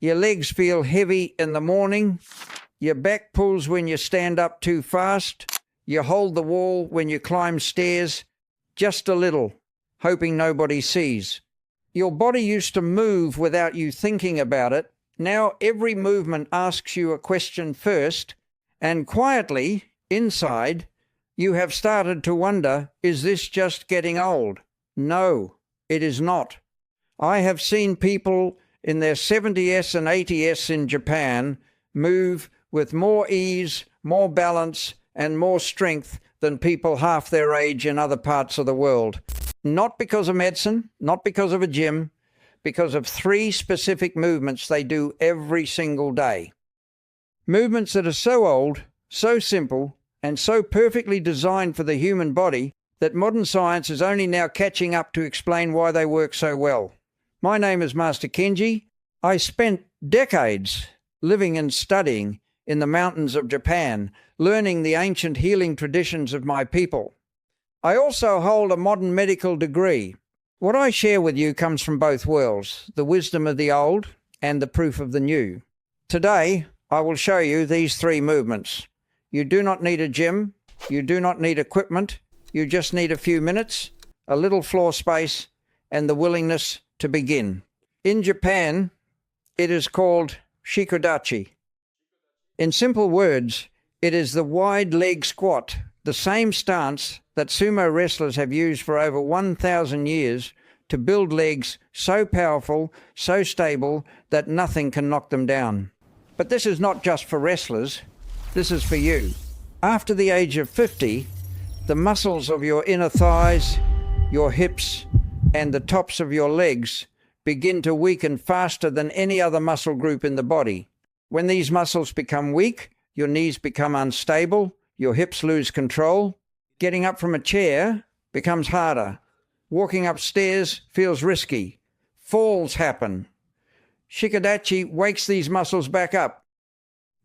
Your legs feel heavy in the morning. Your back pulls when you stand up too fast. You hold the wall when you climb stairs, just a little, hoping nobody sees. Your body used to move without you thinking about it. Now every movement asks you a question first, and quietly, inside, you have started to wonder, is this just getting old? No, it is not. I have seen people in their 70s and 80s in Japan move with more ease, more balance, and more strength than people half their age in other parts of the world. Not because of medicine, not because of a gym, because of 3 specific movements they do every single day. Movements that are so old, so simple, and so perfectly designed for the human body that modern science is only now catching up to explain why they work so well. My name is Master Kenji. I spent decades living and studying in the mountains of Japan, learning the ancient healing traditions of my people. I also hold a modern medical degree. What I share with you comes from both worlds, the wisdom of the old and the proof of the new. Today, I will show you these 3 movements. You do not need a gym. You do not need equipment. You just need a few minutes, a little floor space, and the willingness to begin. In Japan, it is called Shikodachi. In simple words, it is the wide leg squat, the same stance that sumo wrestlers have used for over 1,000 years to build legs so powerful, so stable, that nothing can knock them down. But this is not just for wrestlers, this is for you. After the age of 50, the muscles of your inner thighs, your hips, and the tops of your legs begin to weaken faster than any other muscle group in the body. When these muscles become weak, your knees become unstable, your hips lose control. Getting up from a chair becomes harder. Walking upstairs feels risky. Falls happen. Shikodachi wakes these muscles back up.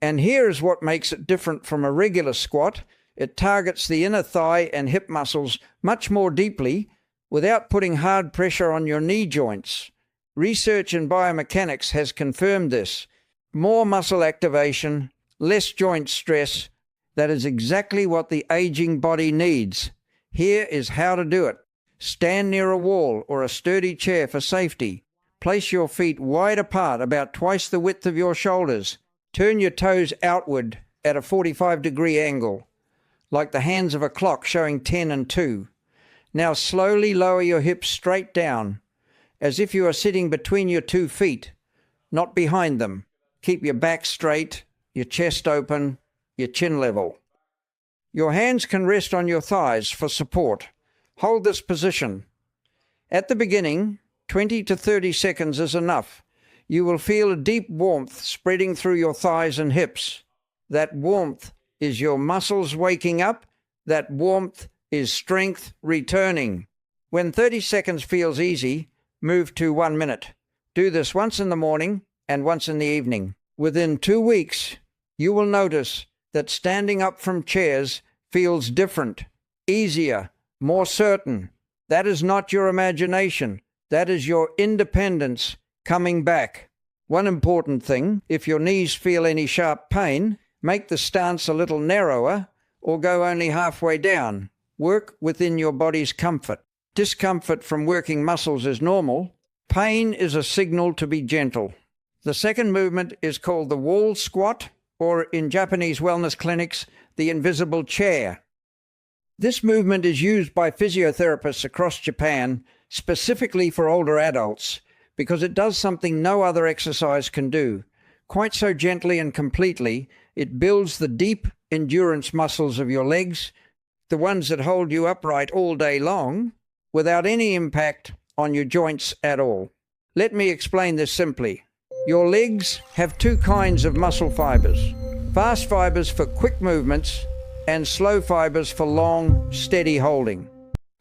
And here's what makes it different from a regular squat. It targets the inner thigh and hip muscles much more deeply without putting hard pressure on your knee joints. Research in biomechanics has confirmed this. More muscle activation, less joint stress. That is exactly what the aging body needs. Here is how to do it. Stand near a wall or a sturdy chair for safety. Place your feet wide apart, about twice the width of your shoulders. Turn your toes outward at a 45-degree angle, like the hands of a clock showing 10 and 2. Now slowly lower your hips straight down, as if you are sitting between your 2 feet, not behind them. Keep your back straight, your chest open, your chin level. Your hands can rest on your thighs for support. Hold this position. At the beginning, 20 to 30 seconds is enough. You will feel a deep warmth spreading through your thighs and hips. That warmth is your muscles waking up. That warmth is strength returning. When 30 seconds feels easy, move to 1 minute. Do this once in the morning and once in the evening. Within 2 weeks, you will notice that standing up from chairs feels different, easier, more certain. That is not your imagination. That is your independence coming back. One important thing, if your knees feel any sharp pain, make the stance a little narrower or go only halfway down. Work within your body's comfort. Discomfort from working muscles is normal. Pain is a signal to be gentle. The second movement is called the wall squat, or in Japanese wellness clinics, the invisible chair. This movement is used by physiotherapists across Japan, specifically for older adults, because it does something no other exercise can do. Quite so gently and completely, it builds the deep endurance muscles of your legs, the ones that hold you upright all day long, without any impact on your joints at all. Let me explain this simply. Your legs have 2 kinds of muscle fibers. Fast fibers for quick movements and slow fibers for long, steady holding.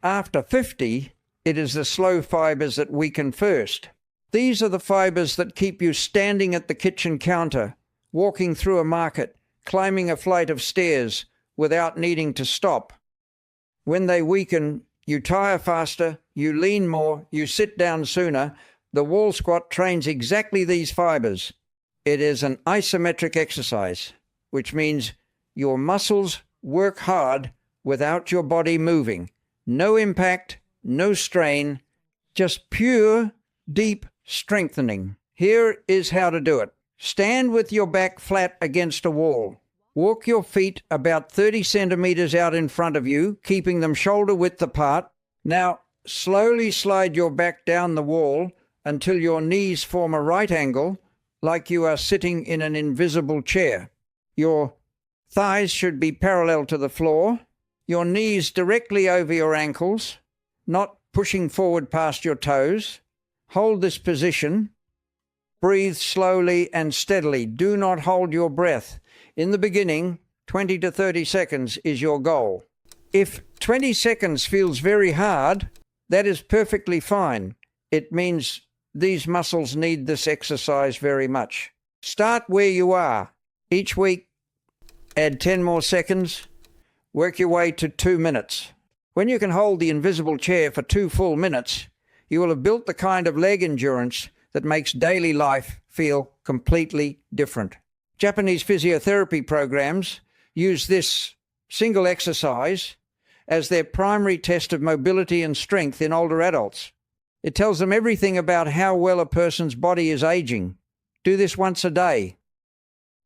After 50, it is the slow fibers that weaken first. These are the fibers that keep you standing at the kitchen counter, walking through a market, climbing a flight of stairs without needing to stop. When they weaken, you tire faster, you lean more, you sit down sooner. The wall squat trains exactly these fibers. It is an isometric exercise, which means your muscles work hard without your body moving. No impact, no strain, just pure, deep strengthening. Here is how to do it. Stand with your back flat against a wall. Walk your feet about 30 centimeters out in front of you, keeping them shoulder width apart. Now, slowly slide your back down the wall until your knees form a right angle, like you are sitting in an invisible chair. Your thighs should be parallel to the floor, your knees directly over your ankles, not pushing forward past your toes. Hold this position. Breathe slowly and steadily. Do not hold your breath. In the beginning, 20 to 30 seconds is your goal. If 20 seconds feels very hard, that is perfectly fine. It means these muscles need this exercise very much. Start where you are. Each week, add 10 more seconds. Work your way to 2 minutes. When you can hold the invisible chair for 2 full minutes, you will have built the kind of leg endurance that makes daily life feel completely different. Japanese physiotherapy programs use this single exercise as their primary test of mobility and strength in older adults. It tells them everything about how well a person's body is aging. Do this once a day.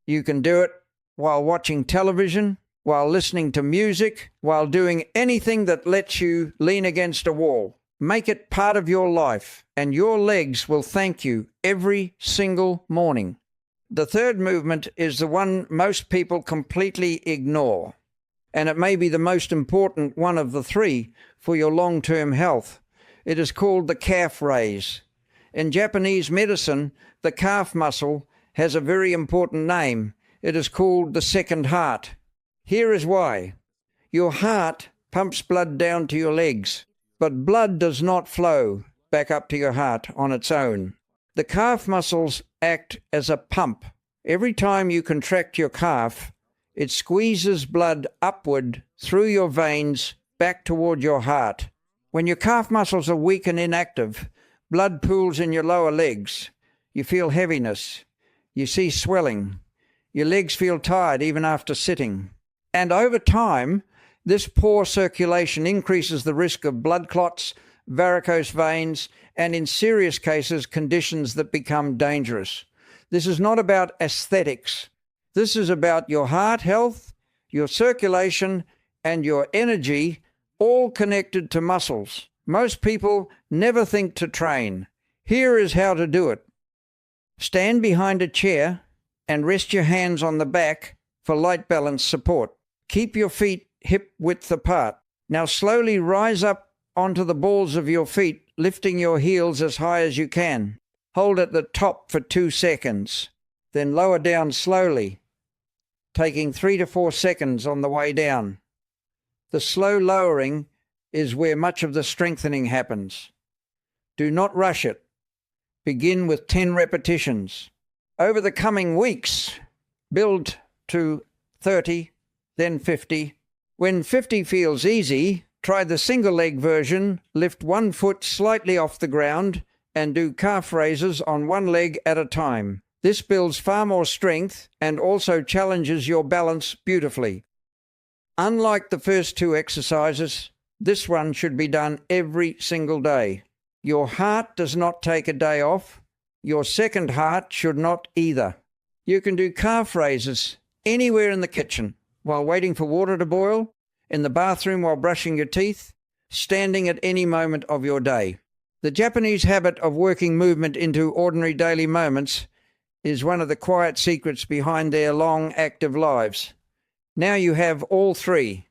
You can do it while watching television, while listening to music, while doing anything that lets you lean against a wall. Make it part of your life, and your legs will thank you every single morning. The third movement is the one most people completely ignore, and it may be the most important one of the three for your long-term health. It is called the calf raise. In Japanese medicine, the calf muscle has a very important name. It is called the second heart. Here is why. Your heart pumps blood down to your legs, but blood does not flow back up to your heart on its own. The calf muscles act as a pump. Every time you contract your calf, it squeezes blood upward through your veins back toward your heart. When your calf muscles are weak and inactive, blood pools in your lower legs. You feel heaviness. You see swelling. Your legs feel tired even after sitting. And over time, this poor circulation increases the risk of blood clots, varicose veins, and in serious cases, conditions that become dangerous. This is not about aesthetics. This is about your heart health, your circulation, and your energy, all connected to muscles. Most people never think to train. Here is how to do it. Stand behind a chair and rest your hands on the back for light balance support. Keep your feet hip width apart. Now slowly rise up onto the balls of your feet, lifting your heels as high as you can. Hold at the top for 2 seconds. Then lower down slowly, taking 3 to 4 seconds on the way down. The slow lowering is where much of the strengthening happens. Do not rush it. Begin with 10 repetitions. Over the coming weeks, build to 30, then 50. When 50 feels easy, try the single leg version, lift one foot slightly off the ground, and do calf raises on one leg at a time. This builds far more strength and also challenges your balance beautifully. Unlike the first 2 exercises, this one should be done every single day. Your heart does not take a day off. Your second heart should not either. You can do calf raises anywhere in the kitchen, while waiting for water to boil, in the bathroom while brushing your teeth, standing at any moment of your day. The Japanese habit of working movement into ordinary daily moments is one of the quiet secrets behind their long, active lives. Now you have all 3.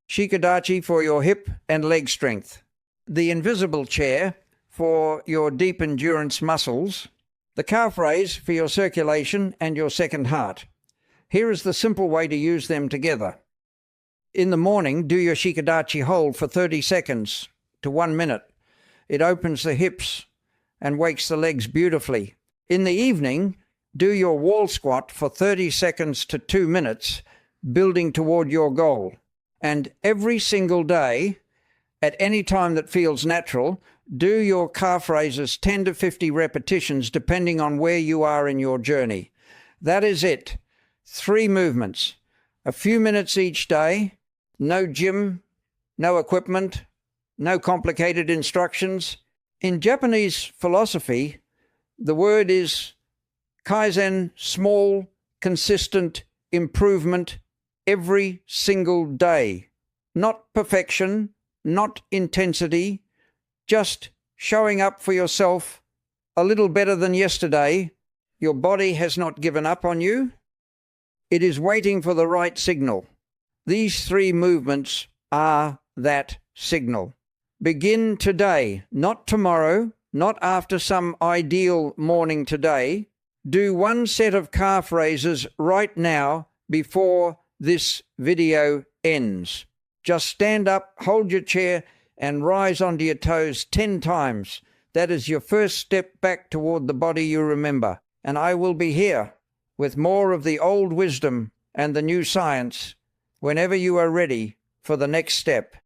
Shikodachi for your hip and leg strength. The invisible chair for your deep endurance muscles. The calf raise for your circulation and your second heart. Here is the simple way to use them together. In the morning, do your Shikodachi hold for 30 seconds to 1 minute. It opens the hips and wakes the legs beautifully. In the evening, do your wall squat for 30 seconds to 2 minutes, building toward your goal. And every single day, at any time that feels natural, do your calf raises 10 to 50 repetitions depending on where you are in your journey. That is it. 3 movements. A few minutes each day. No gym, no equipment, no complicated instructions. In Japanese philosophy, the word is Kaizen, small, consistent improvement every single day. Not perfection, not intensity, just showing up for yourself a little better than yesterday. Your body has not given up on you. It is waiting for the right signal. These 3 movements are that signal. Begin today, not tomorrow, not after some ideal morning today. Do 1 set of calf raises right now before this video ends. Just stand up, hold your chair, and rise onto your toes 10 times. That is your first step back toward the body you remember. And I will be here with more of the old wisdom and the new science whenever you are ready for the next step.